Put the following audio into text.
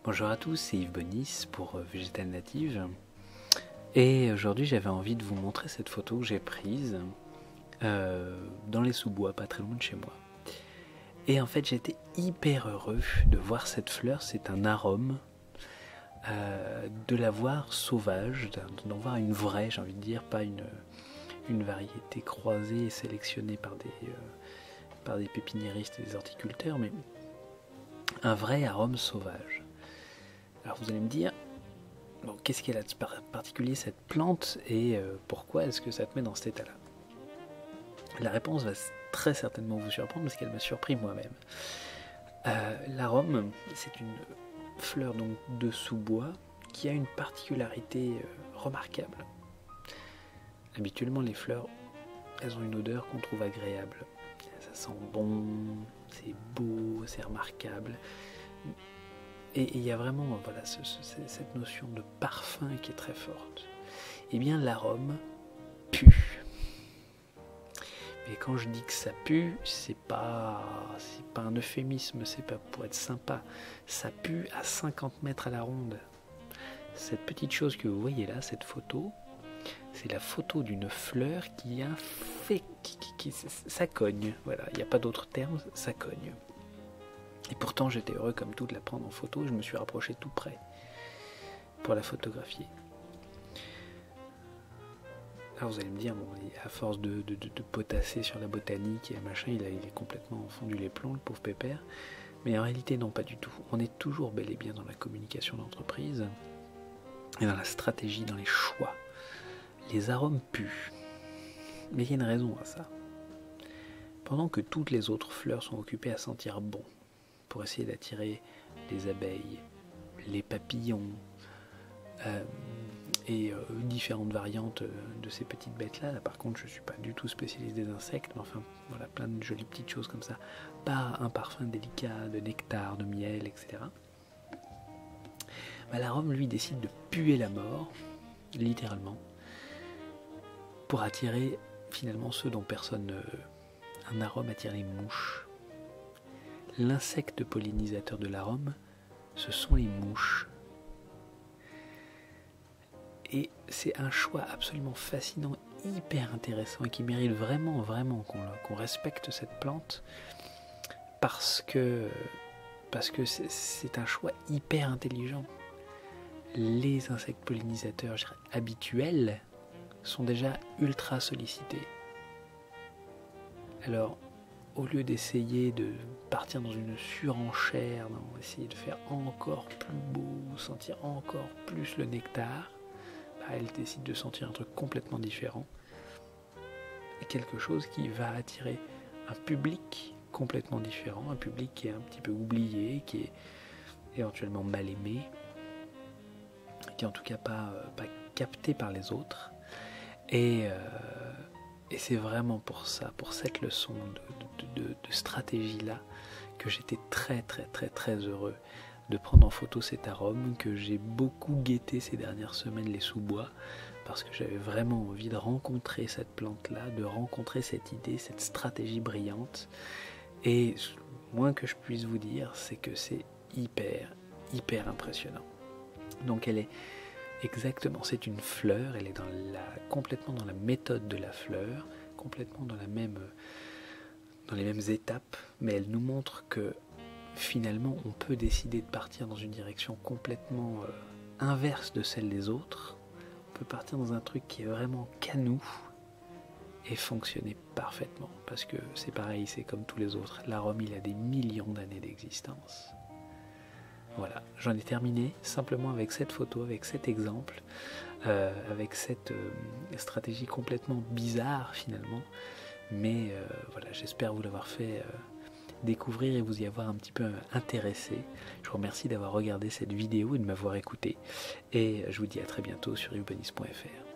Bonjour à tous, c'est Yves Bonis pour Végétal Native. Et aujourd'hui j'avais envie de vous montrer cette photo que j'ai prise dans les sous-bois, pas très loin de chez moi. Et en fait j'étais hyper heureux de voir cette fleur, c'est un arôme, de la voir sauvage, d'en voir une vraie, j'ai envie de dire, pas une variété croisée et sélectionnée par des pépiniéristes et des horticulteurs, mais un vrai arôme sauvage. Alors vous allez me dire, bon, qu'est-ce qu'elle a de particulier cette plante et pourquoi est-ce que ça te met dans cet état-là? La réponse va très certainement vous surprendre parce qu'elle m'a surpris moi-même. L'arôme, c'est une fleur donc de sous-bois qui a une particularité remarquable. Habituellement, les fleurs, elles ont une odeur qu'on trouve agréable. Ça sent bon, c'est beau, c'est remarquable. Et il y a vraiment voilà, cette notion de parfum qui est très forte. Eh bien, l'arôme pue. Mais quand je dis que ça pue, c'est pas un euphémisme, c'est pas pour être sympa. Ça pue à 50 mètres à la ronde. Cette petite chose que vous voyez là, cette photo, c'est la photo d'une fleur qui a fait... ça cogne. Voilà, il n'y a pas d'autre terme, ça cogne. Et pourtant, j'étais heureux comme tout de la prendre en photo. Je me suis rapproché tout près pour la photographier. Alors vous allez me dire, bon, à force de potasser sur la botanique et machin, il est complètement fondu les plombs, le pauvre pépère. Mais en réalité, non, pas du tout. On est toujours bel et bien dans la communication d'entreprise et dans la stratégie, dans les choix. Les arômes puent. Mais il y a une raison à ça. Pendant que toutes les autres fleurs sont occupées à sentir bon, pour essayer d'attirer les abeilles, les papillons et différentes variantes de ces petites bêtes-là. Là, par contre, je ne suis pas du tout spécialiste des insectes, mais enfin, voilà, plein de jolies petites choses comme ça, par un parfum délicat de nectar, de miel, etc. Bah, l'arôme, lui, décide de puer la mort, littéralement, pour attirer finalement ceux dont personne ne... Un arôme attire les mouches. L'insecte pollinisateur de l'arôme, ce sont les mouches. Et c'est un choix absolument fascinant, hyper intéressant et qui mérite vraiment qu'on respecte cette plante parce que c'est un choix hyper intelligent. Les insectes pollinisateurs, je dirais, habituels sont déjà ultra sollicités. Alors, au lieu d'essayer de partir dans une surenchère, essayer de faire encore plus beau, sentir encore plus le nectar, bah, elle décide de sentir un truc complètement différent. Et quelque chose qui va attirer un public complètement différent, un public qui est un petit peu oublié, qui est éventuellement mal aimé, qui est en tout cas pas capté par les autres. Et c'est vraiment pour ça, pour cette leçon de stratégie-là, que j'étais très heureux de prendre en photo cet arôme, que j'ai beaucoup guetté ces dernières semaines les sous-bois, parce que j'avais vraiment envie de rencontrer cette plante-là, de rencontrer cette idée, cette stratégie brillante. Et le moins que je puisse vous dire, c'est que c'est hyper impressionnant. Donc elle est exactement, c'est une fleur, elle est complètement dans la méthode de la fleur, complètement dans les mêmes étapes, mais elle nous montre que finalement on peut décider de partir dans une direction complètement inverse de celle des autres. On peut partir dans un truc qui est vraiment qu'à nous et fonctionner parfaitement, parce que c'est pareil, c'est comme tous les autres, l'arôme il a des millions d'années d'existence. Voilà, j'en ai terminé simplement avec cette photo, avec cet exemple, avec cette stratégie complètement bizarre finalement, mais voilà, j'espère vous l'avoir fait découvrir et vous y avoir un petit peu intéressé. Je vous remercie d'avoir regardé cette vidéo et de m'avoir écouté, et je vous dis à très bientôt sur yvebonis.fr.